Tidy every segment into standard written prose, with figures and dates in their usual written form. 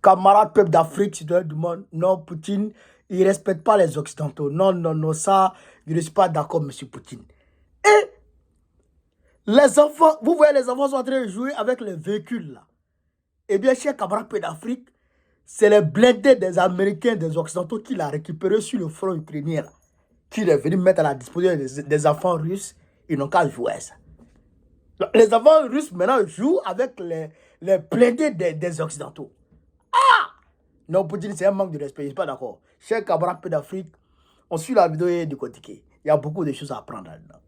camarades peuple d'Afrique, citoyens du monde, non, Poutine, il ne respecte pas les Occidentaux. Non, non, non, ça, je ne suis pas d'accord, M. Poutine. Et les enfants, vous voyez, les enfants sont en train de jouer avec les véhicules là. Eh bien, chers camarades peuple d'Afrique, c'est les blindés des Américains, des Occidentaux qui l'ont récupéré sur le front ukrainien là, qui est venu mettre à la disposition des enfants russes. Ils n'ont qu'à jouer ça. Les enfants russes maintenant jouent avec les blindés des Occidentaux. Non, Poutine, c'est un manque de respect, je ne suis pas d'accord. Chers camarades d'Afrique, on suit la vidéo et du côté. Il y a beaucoup de choses à apprendre là-dedans.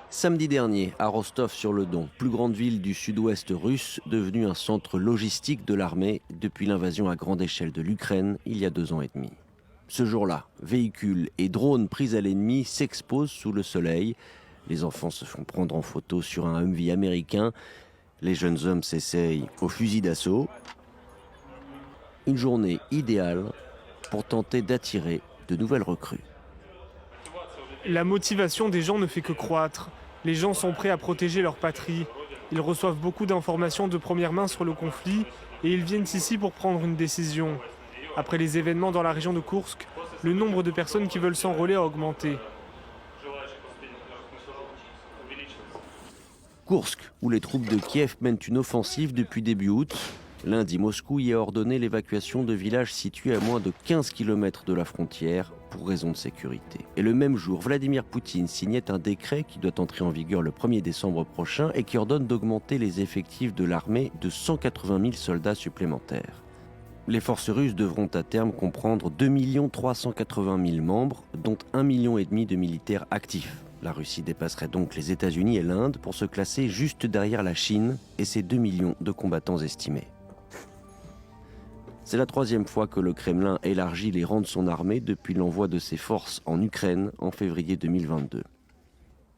Samedi dernier, à Rostov-sur-le-Don, plus grande ville du sud-ouest russe, devenue un centre logistique de l'armée depuis l'invasion à grande échelle de l'Ukraine il y a 2 ans et demi. Ce jour-là, véhicules et drones pris à l'ennemi s'exposent sous le soleil. Les enfants se font prendre en photo sur un Humvee américain. Les jeunes hommes s'essayent au fusil d'assaut. Une journée idéale pour tenter d'attirer de nouvelles recrues. La motivation des gens ne fait que croître. Les gens sont prêts à protéger leur patrie. Ils reçoivent beaucoup d'informations de première main sur le conflit et ils viennent ici pour prendre une décision. Après les événements dans la région de Koursk, le nombre de personnes qui veulent s'enrôler a augmenté. Koursk, où les troupes de Kiev mènent une offensive depuis début août. Lundi, Moscou y a ordonné l'évacuation de villages situés à moins de 15 km de la frontière pour raison de sécurité. Et le même jour, Vladimir Poutine signait un décret qui doit entrer en vigueur le 1er décembre prochain et qui ordonne d'augmenter les effectifs de l'armée de 180 000 soldats supplémentaires. Les forces russes devront à terme comprendre 2 380 000 membres, dont 1,5 million de militaires actifs. La Russie dépasserait donc les États-Unis et l'Inde pour se classer juste derrière la Chine et ses 2 millions de combattants estimés. C'est la 3e fois que le Kremlin élargit les rangs de son armée depuis l'envoi de ses forces en Ukraine en février 2022.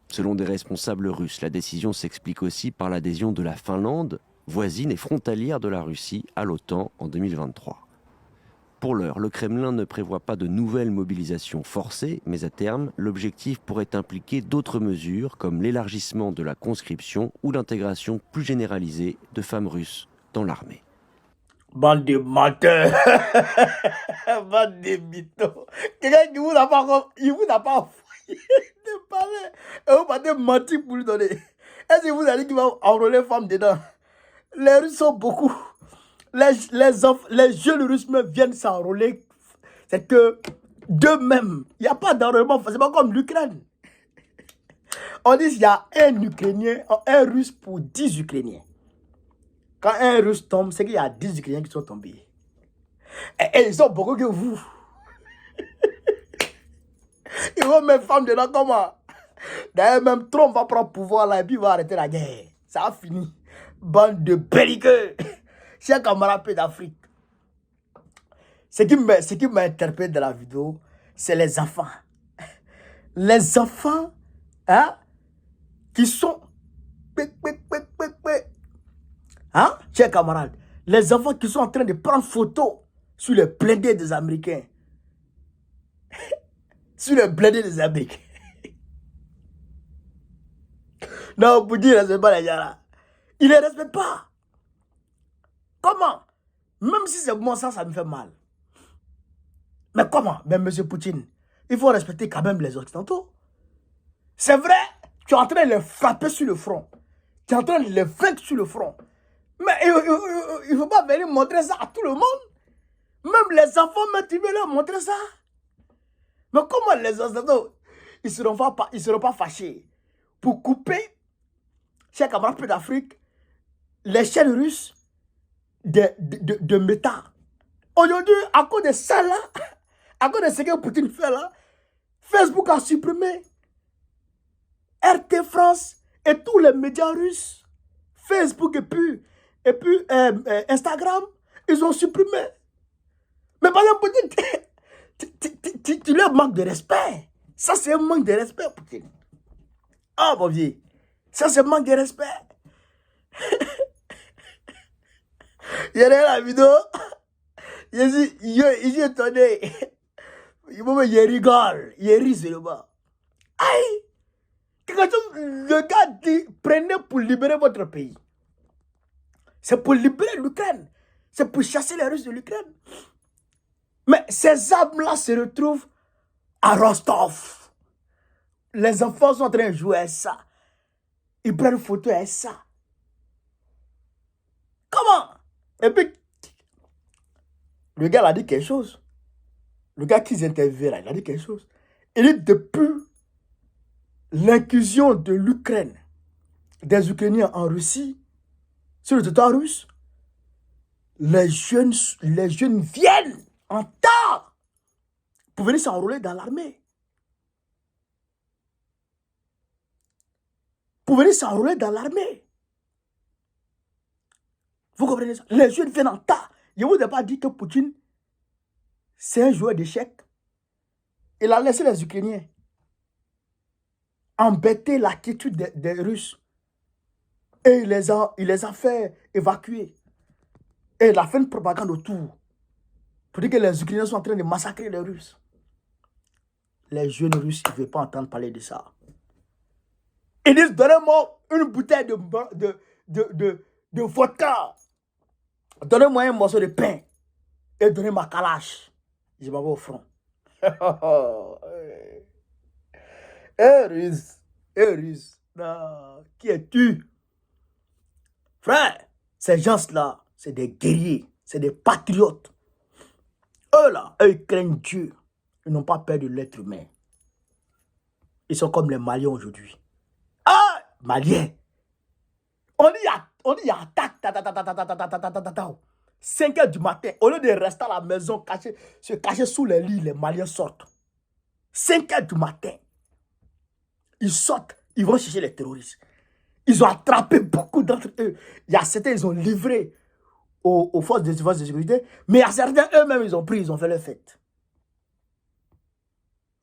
Selon des responsables russes, la décision s'explique aussi par l'adhésion de la Finlande, voisine et frontalière de la Russie, à l'OTAN en 2023. Pour l'heure, le Kremlin ne prévoit pas de nouvelles mobilisations forcées, mais à terme, l'objectif pourrait impliquer d'autres mesures comme l'élargissement de la conscription ou l'intégration plus généralisée de femmes russes dans l'armée. Bande de menteurs. Bande de mythos. Quelqu'un qui vous a pas, il vous a pas envoyé de parler. Et vous partez mentir pour lui donner. Est-ce que vous allez dire qu'il va enrôler les femmes dedans? Les Russes sont beaucoup. Les jeunes Russes même viennent s'enrôler. C'est que d'eux-mêmes, il n'y a pas d'enrôlement. C'est pas comme l'Ukraine. On dit qu'il y a un Ukrainien, un Russe pour 10 Ukrainiens. Quand un Russe tombe, c'est qu'il y a 10 Ukrainiens qui sont tombés. Et ils sont beaucoup que vous. Ils vont mettre femmes dedans comment? D'ailleurs, même Trump va prendre pouvoir là et puis il va arrêter la guerre. Ça a fini. Bande de belliqueux. Chers camarades d'Afrique. Ce qui m'a interpellé dans la vidéo, c'est les enfants. Les enfants, hein, qui sont... Hein, chers camarades, les enfants qui sont en train de prendre photo sur les blindés des Américains. Sur les blindés des Américains. Non, pour dire, c'est pas les gens là. Ils ne les respectent pas. Comment? Même si c'est moi, ça me fait mal. Mais comment? Mais M. Poutine, il faut respecter quand même les Occidentaux. C'est vrai, tu es en train de les frapper sur le front. Tu es en train de les vaincre sur le front. Mais il ne faut pas venir montrer ça à tout le monde. Même les enfants, mais tu veux leur montrer ça. Mais comment les Occidentaux, ils ne seront pas fâchés pour couper, chers camarades d'Afrique, les chaînes russes de métal. Aujourd'hui, à cause de ça là, à cause de ce que Poutine fait là, Facebook a supprimé RT France et tous les médias russes. Facebook et puis Instagram, ils ont supprimé. Mais par exemple, Poutine, tu leur manques de respect. Ça, c'est un manque de respect, Poutine. Ah, mon vieux, ça, c'est un manque de respect. Il y a la vidéo, il est étonné. Il rigole, il rit sur le bas. Aïe! Le gars dit, prenez pour libérer votre pays. C'est pour libérer l'Ukraine. C'est pour chasser les Russes de l'Ukraine. Mais ces armes-là se retrouvent à Rostov. Les enfants sont en train de jouer à ça. Ils prennent photo à ça. Comment? Et puis, le gars a dit quelque chose. Le gars qu'ils interviewaient là, il a dit quelque chose. Il dit depuis l'incursion de l'Ukraine, des Ukrainiens en Russie, sur le territoire russe, les jeunes viennent en tas pour venir s'enrôler dans l'armée. Pour venir s'enrôler dans l'armée. Vous comprenez ça? Les jeunes viennent en tas. Je ne vous ai pas dit que Poutine, c'est un joueur d'échecs. Il a laissé les Ukrainiens embêter l'attitude des Russes. Et il les a fait évacuer. Et il a fait une propagande autour. Pour dire que les Ukrainiens sont en train de massacrer les Russes. Les jeunes Russes, ils ne veulent pas entendre parler de ça. Ils disent, donnez-moi une bouteille de vodka. Donnez-moi un morceau de pain. Et donnez ma calache. Je m'en vais au front. Russe. Russe. Qui es-tu? Frère, ces gens-là, c'est des guerriers. C'est des patriotes. Eux là, eux, ils craignent Dieu. Ils n'ont pas peur de l'être humain. Ils sont comme les Maliens aujourd'hui. Ah, Maliens. On dit attaque. 5 heures du matin, au lieu de rester à la maison, se cacher sous les lits, les Maliens sortent. 5 heures du matin. Ils sortent, ils vont chercher les terroristes. Ils ont attrapé beaucoup d'entre eux. Il y a certains, ils ont livré aux forces de défense et de sécurité, mais il y a certains, eux-mêmes, ils ont pris, ils ont fait leur fête.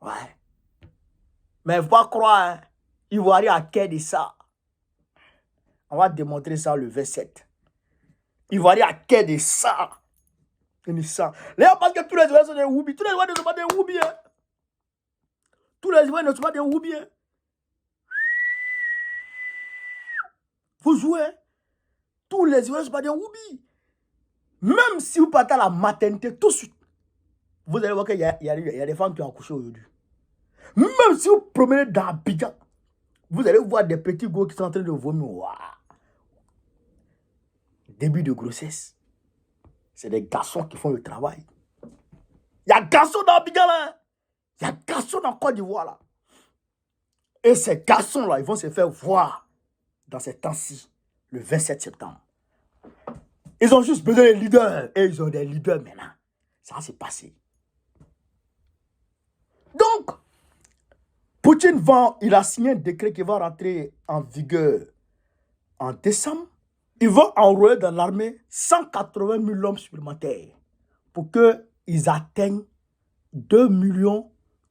Ouais. Mais il ne faut pas croire, hein. Ivoiriens à quai de ça. On va démontrer ça le 27. Ivoiriens à quai de ça. Là, parce que tous les Ivoiriens sont des Woubi. Tous les Ivoiriens ne sont pas des Woubi. Hein. Tous les Ivoiriens ne sont pas des Woubi. Hein. Vous jouez. Hein. Tous les Ivoiriens ne sont pas des Woubi. Même si vous partez à la maternité tout de suite, vous allez voir qu'il y a des femmes qui ont accouché aujourd'hui. Même si vous promenez dans Abidjan, vous allez voir des petits gars qui sont en train de vomir. Wow. Début de grossesse. C'est des garçons qui font le travail. Il y a garçons dans Abidjan là. Il y a garçons dans Côte d'Ivoire là. Et ces garçons là, ils vont se faire voir dans ces temps-ci, le 27 septembre. Ils ont juste besoin de leaders. Et ils ont des leaders maintenant. Ça s'est passé. Donc, Poutine il a signé un décret qui va rentrer en vigueur en décembre. Il va enrôler dans l'armée 180 000 hommes supplémentaires pour qu'ils atteignent 2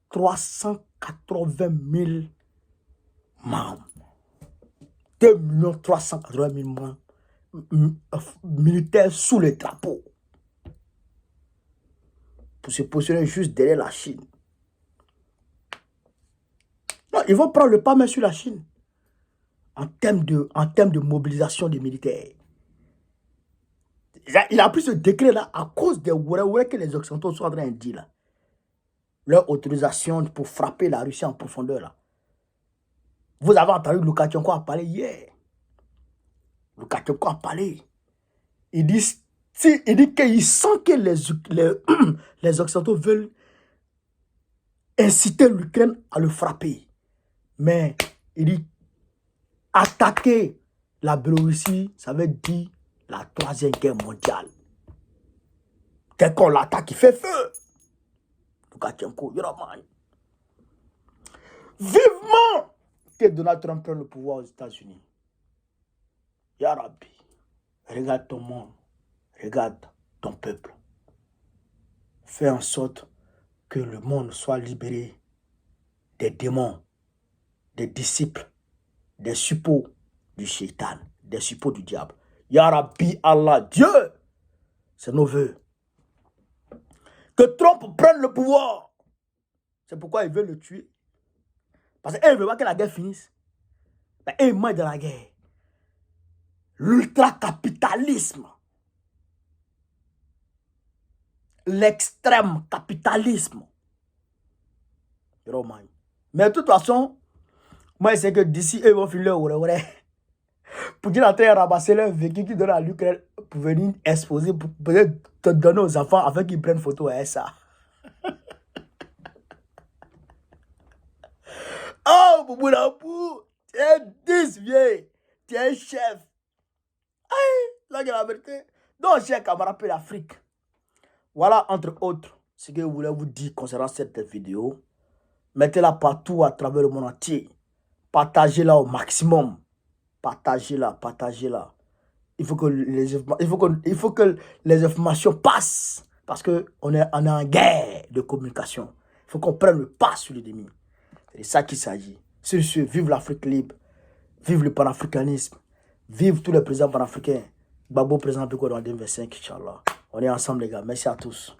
380 000 membres. 2 380 000 membres militaires sous les drapeaux pour se positionner juste derrière la Chine. Non, ils vont prendre le pas main sur la Chine en termes de mobilisation des militaires. Il a pris ce décret-là à cause des ouais que les Occidentaux sont en train de dire là. Leur autorisation pour frapper la Russie en profondeur là. Vous avez entendu Loukachenko a parlé hier. Loukachenko a parlé. Il dit qu'il sent que les Occidentaux veulent inciter l'Ukraine à le frapper. Mais il dit attaquer la Biélorussie, ça veut dire la 3e guerre mondiale. Dès qu'on l'attaque, il fait feu. Loukachenko, vivement que Donald Trump prenne le pouvoir aux États-Unis. Ya Rabbi, regarde ton monde, regarde ton peuple. Fais en sorte que le monde soit libéré des démons, des disciples, des suppôts du shaitan, des suppôts du diable. Ya Rabbi Allah, Dieu, c'est nos voeux. Que Trump prenne le pouvoir. C'est pourquoi il veut le tuer. Parce qu'il ne veut pas que la guerre finisse. Mais il mange dans la guerre. L'ultra-capitalisme. l'extrême capitalisme. Mais de toute façon, moi, c'est que d'ici, ils vont filer au pour dire à ramasser leur véhicule qui donne à l'Ukraine pour venir exposer, pour peut-être te donner aux enfants afin qu'ils prennent photo avec ça. Oh, Bouboulapou, tu es 10 vieille, tu es chef. Aïe, là, la vérité. Donc, chers camarades de l'Afrique, voilà, entre autres, ce que je voulais vous dire concernant cette vidéo. Mettez-la partout à travers le monde entier. Partagez-la au maximum. Partagez-la, partagez-la. Il faut que les informations passent. Parce qu'on est en guerre de communication. Il faut qu'on prenne le pas sur l'ennemi. C'est ça qu'il s'agit. Sur ce, vive l'Afrique libre. Vive le panafricanisme. Vive tous les présidents panafricains. Babo président Piko dans 2025, Inch'Allah. On est ensemble, les gars. Merci à tous.